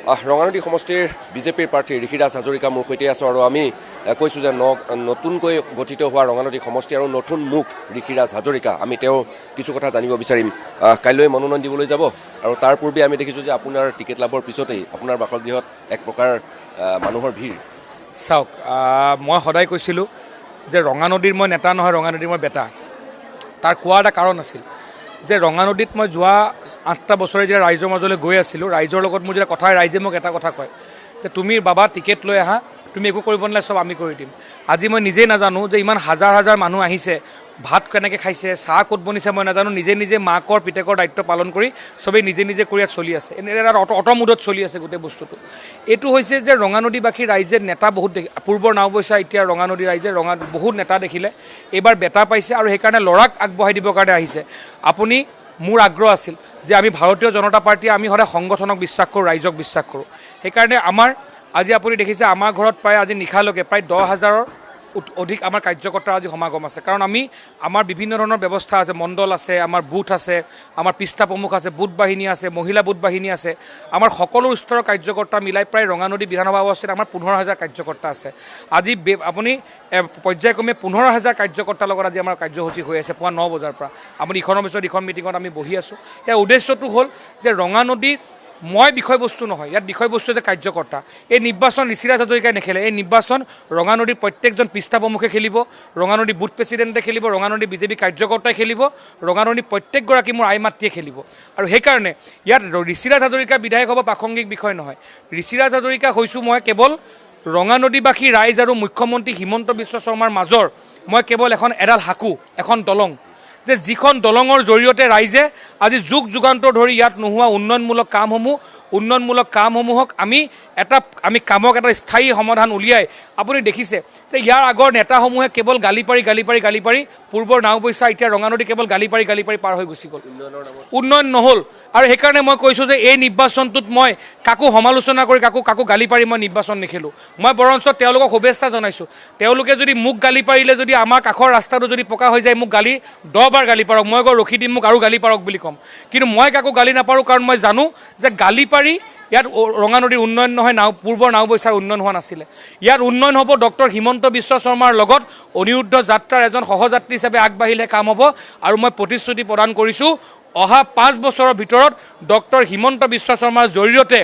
ৰঙানদী সমষ্টিৰ বিজেপিৰ প্ৰাৰ্থী ঋষিৰাজ হাজৰিকা মোৰ সৈতে আছোঁ আৰু আমি কৈছোঁ যে নতুনকৈ গঠিত হোৱা ৰঙানদী সমষ্টি আৰু নতুন মুখ ঋষিৰাজ হাজৰিকা। আমি তেওঁ কিছু কথা জানিব বিচাৰিম। কাইলৈ মনোনয়ন দিবলৈ যাব আৰু তাৰ পূৰ্বে আমি দেখিছোঁ যে আপোনাৰ টিকেট লাভৰ পিছতেই আপোনাৰ বাসগৃহত এক প্ৰকাৰ মানুহৰ ভিৰ। চাওক, মই সদায় কৈছিলোঁ যে ৰঙানদীৰ মই নেতা নহয়, ৰঙানদীৰ মই বেটা। তাৰ কোৱাৰ এটা কাৰণ আছিল যে ৰঙানদীত মই যোৱা 8টা বছৰে যেতিয়া ৰাইজৰ মাজলৈ গৈ আছিলোঁ, ৰাইজৰ লগত মোৰ যেতিয়া কথা ৰাইজে মোক এটা কথা কয় যে তুমি বাবা টিকেট লৈ আহা, তুমি একো কৰিব নালাগে, চব আমি কৰি দিম। আজি মই নিজেই নাজানো যে ইমান হাজাৰ হাজাৰ মানুহ আহিছে, ভাত কেনেকৈ খাইছে, চাহ ক'ত বনিছে মই নাজানো। নিজে নিজে মাকৰ পিতেকৰ দায়িত্ব পালন কৰি চবেই নিজে নিজে কৰি ইয়াত চলি আছে। এনে এটা অটমুদত চলি আছে গোটেই বস্তুটো। এইটো হৈছে যে ৰঙানদীবাসী ৰাইজে নেতা বহুত পূৰ্বৰ নাওবৈচা এতিয়া ৰঙানদী ৰাইজে বহুত নেতা দেখিলে, এইবাৰ বেটা পাইছে আৰু সেইকাৰণে ল'ৰাক আগবঢ়াই দিবৰ কাৰণে আহিছে। আপুনি মোৰ আগ্ৰহ আছিল যে আমি ভাৰতীয় জনতা পাৰ্টীয়ে আমি সদায় সংগঠনক বিশ্বাস কৰোঁ, ৰাইজক বিশ্বাস কৰোঁ। সেইকাৰণে আমাৰ আজি আপুনি দেখিছে আমাৰ ঘৰত প্ৰায় আজি নিশালৈকে প্ৰায় 10,000ৰ অধিক আমাৰ কাৰ্যকৰ্তাৰ আজি সমাগম আছে। কাৰণ আমাৰ বিভিন্ন ধৰণৰ ব্যৱস্থা আছে, মণ্ডল আছে, আমাৰ বুথ আছে, আমাৰ পৃষ্ঠা প্ৰমুখ আছে, বুথ বাহিনী আছে, মহিলা বুথ বাহিনী আছে। আমাৰ সকলো স্তৰৰ কাৰ্যকৰ্তা মিলাই প্ৰায় ৰঙানদী বিধানসভা অৱস্থিত আমাৰ 15,000 কাৰ্যকৰ্তা আছে। আজি আপুনি পৰ্যায়ক্ৰমে 15,000 কাৰ্যকৰ্তাৰ লগত আজি আমাৰ কাৰ্যসূচী হৈ আছে পুৱা 9 বজাৰ পৰা। আপুনি ইখনৰ পিছত ইখন মিটিঙত আমি বহি আছোঁ। ইয়াৰ উদ্দেশ্যটো হ'ল যে ৰঙানদীত মই বিষয়বস্তু নহয়, ইয়াত বিষয়বস্তু যে কাৰ্যকৰ্তা। এই নিৰ্বাচন ঋষিৰাজ হাজৰিকাই নেখেলে, এই নিৰ্বাচন ৰঙানদীৰ প্ৰত্যেকজন পৃষ্ঠা প্ৰমুখে খেলিব, ৰঙানদী বুথ প্ৰেচিডেণ্টে খেলিব, ৰঙানদী বিজেপি কাৰ্যকৰ্তাই খেলিব, ৰঙানদী প্ৰত্যেকগৰাকী মোৰ আই মাতৃয়ে খেলিব। আৰু সেইকাৰণে ইয়াত ঋষিৰাজ হাজৰিকা বিধায়ক হ'ব প্ৰাসংগিক বিষয় নহয়। ঋষিৰাজ হাজৰিকা হৈছোঁ মই কেৱল ৰঙানদীবাসী ৰাইজ আৰু মুখ্যমন্ত্ৰী হিমন্ত বিশ্ব শৰ্মাৰ মাজৰ মই কেৱল এডাল সাঁকো, এখন দলং, যে যিখন দলঙৰ জৰিয়তে ৰাইজে আজি যুগ যুগান্তৰ ধৰি ইয়াত নোহোৱা উন্নয়নমূলক কামসমূহক আমি কামক এটা স্থায়ী সমাধান উলিয়াই আপুনি দেখিছে যে ইয়াৰ আগৰ নেতাসমূহে কেৱল গালি পাৰি পূৰ্বৰ নাওবৈচা এতিয়া ৰঙানদী কেৱল গালি পাৰি পাৰ হৈ গুচি গ'ল, উন্নয়ন নহ'ল। আৰু সেইকাৰণে মই কৈছোঁ যে এই নিৰ্বাচনটোত মই কাকো সমালোচনা কৰি কাকো গালি পাৰি মই নিৰ্বাচন নেখেলোঁ। মই বৰঞ্চ তেওঁলোকক শুভেচ্ছা জনাইছোঁ। তেওঁলোকে যদি মোক গালি পাৰিলে, যদি আমাৰ কাষৰ ৰাস্তাটো যদি পকা হৈ যায়, মোক 10 বাৰ গালি পাৰক, মই গৈ ৰখি দিম, মোক আৰু গালি পাৰক বুলি ক'ম। কিন্তু মই কাকো গালি নাপাৰোঁ, কাৰণ মই জানো যে গালি পাৰি ইয়াত ৰঙানদীৰ উন্নয়ন নহয়, পূৰ্বৰ নাওবৈচাৰ উন্নয়ন হোৱা নাছিলে। ইয়াত উন্নয়ন হ'ব ডক্টৰ হিমন্ত বিশ্ব শৰ্মাৰ লগত অনিৰুদ্ধ যাত্ৰাৰ এজন সহযাত্ৰী হিচাপে আগবাঢ়িলে কাম হ'ব। আৰু মই প্ৰতিশ্ৰুতি প্ৰদান কৰিছোঁ অহা 5 বছৰৰ ভিতৰত ডক্টৰ হিমন্ত বিশ্ব শৰ্মাৰ জৰিয়তে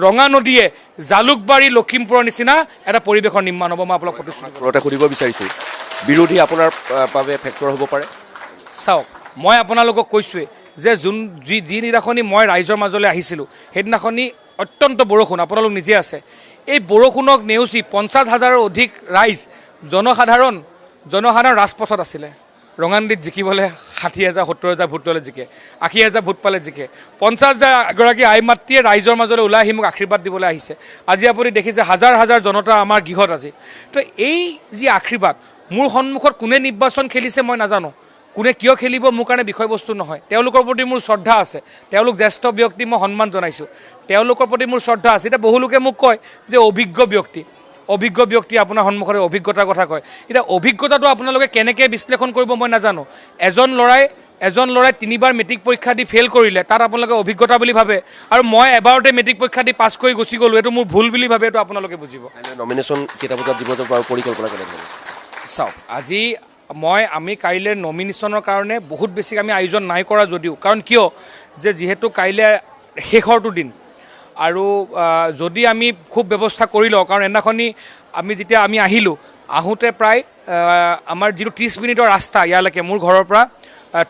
ৰঙানদীয়ে জালুকবাৰী লখিমপুৰৰ নিচিনা এটা পৰিৱেশৰ নিৰ্মাণ হ'ব। মই আপোনাক প্ৰতিশ্ৰুতি সুধিব বিচাৰিছোঁ, বিৰোধী আপোনাৰ বাবে ফেক্টৰ হ'ব পাৰে? চাওক, মই আপোনালোকক কৈছোঁৱেই যে যিদিনাখনি মই ৰাইজৰ মাজলৈ আহিছিলোঁ সেইদিনাখনি অত্যন্ত বৰষুণ, আপোনালোক নিজে আছে। এই বৰষুণক নেওচি 50,000ৰ অধিক ৰাইজ জনসাধাৰণ ৰাজপথত আছিলে। ৰঙানদীত জিকিবলৈ 60,000 70,000 ভোট ল'লে জিকে, 80,000 ভোট পালে জিকে। 50,000 আই মাতৃয়ে ৰাইজৰ মাজলৈ ওলাই আহি মোক আশীৰ্বাদ দিবলৈ আহিছে। আজি আপুনি দেখিছে হাজাৰ হাজাৰ জনতা আমাৰ গৃহত আজি। তো এই যি আশীৰ্বাদ, মোৰ সন্মুখত কোনে নিৰ্বাচন খেলিছে মই নাজানো, কোনে কিয় খেলিব মোৰ কাৰণে বিষয়বস্তু নহয়। তেওঁলোকৰ প্ৰতি মোৰ শ্ৰদ্ধা আছে, তেওঁলোক জ্যেষ্ঠ ব্যক্তি, মই সন্মান জনাইছোঁ। তেওঁলোকৰ প্ৰতি মোৰ শ্ৰদ্ধা আছে। এতিয়া বহু লোকে মোক কয় যে অভিজ্ঞ ব্যক্তি আপোনাৰ সন্মুখতে অভিজ্ঞতাৰ কথা কয়। এতিয়া অভিজ্ঞতাটো আপোনালোকে কেনেকৈ বিশ্লেষণ কৰিব মই নাজানো। এজন ল'ৰাই 3বাৰ মেট্ৰিক পৰীক্ষা দি ফেইল কৰিলে, তাত আপোনালোকে অভিজ্ঞতা বুলি ভাবে, আৰু মই এবাৰতে মেট্ৰিক পৰীক্ষা দি পাছ কৰি গুচি গ'লোঁ, এইটো মোৰ ভুল বুলি ভাবে, এইটো আপোনালোকে বুজিব। নমিনেশ্যন কেইটা বজাত দিব পৰিকল্পনা কেনেকৈ? চাওক, আমি কাইলৈ নমিনেশ্যনৰ কাৰণে বহুত বেছি আমি আয়োজন নাই কৰা যদিও, কাৰণ কিয় যে যিহেতু কাইলৈ শেষৰটো দিন, আৰু যদি আমি খুব ব্যৱস্থা কৰি লওঁ, কাৰণ এদিনাখনি যেতিয়া আমি আহোঁতে প্ৰায় আমাৰ যিটো 30 মিনিটৰ ৰাস্তা ইয়ালৈকে, মোৰ ঘৰৰ পৰা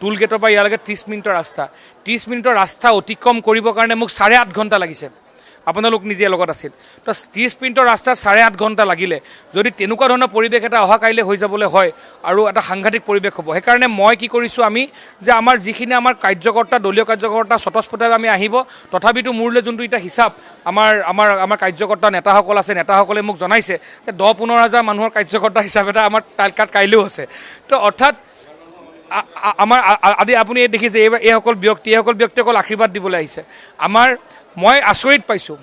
টোল গেটৰ পৰা ইয়ালৈকে 30 মিনিটৰ ৰাস্তা, 30 মিনিটৰ ৰাস্তা অতিক্ৰম কৰিবৰ কাৰণে মোক 8.5 ঘণ্টা লাগিছে। আপোনালোক নিজে লগত আছিল। তো 30 মিনিটৰ ৰাস্তা 8.5 ঘণ্টা লাগিলে যদি তেনেকুৱা ধৰণৰ পৰিৱেশ এটা অহা কাইলৈ হৈ যাবলৈ হয়, আৰু এটা সাংঘাতিক পৰিৱেশ হ'ব। সেইকাৰণে মই কি কৰিছোঁ, যে আমাৰ যিখিনি আমাৰ কাৰ্যকৰ্তা, দলীয় কাৰ্যকৰ্তা স্বতঃস্ফূৰ্তভাৱে আমি আহিব, তথাপিতো মোৰলৈ যোনটো এতিয়া হিচাপ আমাৰ কাৰ্যকৰ্তা নেতাসকল আছে, নেতাসকলে মোক জনাইছে যে 10-15,000 মানুহৰ কাৰ্যকৰ্তা হিচাপ এটা আমাৰ কাইলৈও আছে। তো অৰ্থাৎ আমাৰ আজি আপুনি দেখিছে এইসকল ব্যক্তি অকল আশীৰ্বাদ দিবলৈ আহিছে। মই আচৰিত পাইছোঁ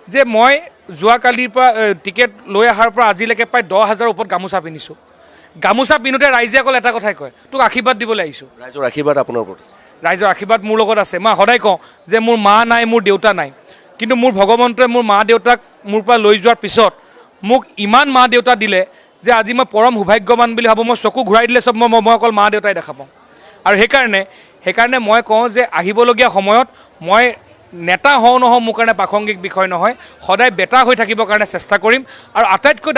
যে মই যোৱাকালিৰ পৰা টিকেট লৈ অহাৰ পৰা আজিলৈকে প্ৰায় 10,000ৰ ওপৰত গামোচা পিন্ধিছোঁ। গামোচা পিন্ধোতে ৰাইজে অকল এটা কথাই কয়, তোক আশীৰ্বাদ দিবলৈ আহিছোঁ। ৰাইজৰ আশীৰ্বাদ আপোনাৰ ওপৰত? ৰাইজৰ আশীৰ্বাদ মোৰ লগত আছে। মই সদায় কওঁ যে মোৰ মা নাই, মোৰ দেউতা নাই, কিন্তু মোৰ ভগৱন্তই মোৰ মা দেউতাক মোৰ পৰা লৈ যোৱাৰ পিছত মোক ইমান মা দেউতা দিলে যে আজি মই পৰম সৌভাগ্যৱান বুলি ভাবোঁ। মই চকু ঘূৰাই দিলে চব মই অকল মা দেউতাই দেখা পাওঁ। আৰু সেইকাৰণে মই কওঁ যে আহিবলগীয়া সময়ত মই নেতা হওঁ নহওঁ মোৰ কাৰণে প্ৰাসংগিক বিষয় নহয়, সদায় বেটা হৈ থাকিবৰ কাৰণে চেষ্টা কৰিম। আৰু আটাইতকৈ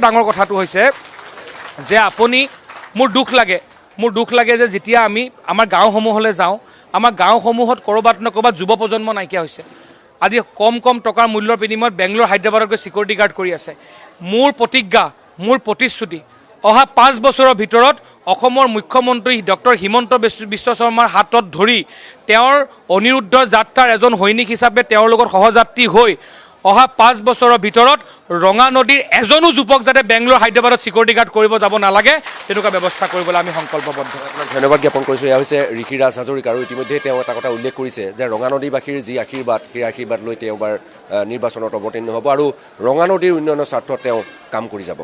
ডাঙৰ কথাটো হৈছে যে আপুনি মোৰ দুখ লাগে যে যেতিয়া আমি আমাৰ গাঁওসমূহলৈ যাওঁ, আমাৰ গাঁওসমূহত ক'ৰবাত যুৱ প্ৰজন্ম নাইকিয়া হৈছে। আজি কম টকাৰ মূল্যৰ বিনিময়ত বেংগলোৰ হায়দৰাবাদত গৈ ছিকিউৰিটি গাৰ্ড কৰি আছে। মোৰ প্ৰতিজ্ঞা, মোৰ প্ৰতিশ্ৰুতি, অহা 5 বছৰৰ ভিতৰত অসমৰ মুখ্যমন্ত্ৰী ডক্টৰ হিমন্ত বিশ্ব শৰ্মাৰ হাতত ধৰি তেওঁৰ অনিৰুদ্ধ যাত্ৰাৰ এজন সৈনিক হিচাপে তেওঁৰ লগত সহযাত্ৰী হৈ অহা 5 বছৰৰ ভিতৰত ৰঙা নদীৰ এজনো যুৱক যাতে বেংগলোৰ হায়দৰাবাদত ছিকিউৰিটি গাৰ্ড কৰিব যাব নালাগে তেনেকুৱা ব্যৱস্থা কৰিবলৈ আমি সংকল্পবদ্ধ। ধন্যবাদ জ্ঞাপন কৰিছোঁ। এয়া হৈছে ঋষিৰাজ হাজৰিকা। আৰু ইতিমধ্যে তেওঁ এটা কথা উল্লেখ কৰিছে যে ৰঙা নদীবাসীৰ যি আশীৰ্বাদ, সেই আশীৰ্বাদ লৈ তেওঁ এবাৰ নিৰ্বাচনত অৱতীৰ্ণ হ'ব আৰু ৰঙা নদীৰ উন্নয়নৰ স্বাৰ্থত তেওঁ কাম কৰি যাব।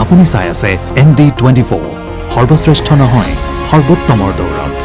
আপুনি চাই আছে ND24, সৰ্বশ্ৰেষ্ঠ নহয় সৰ্বোত্তমৰ দৌৰত।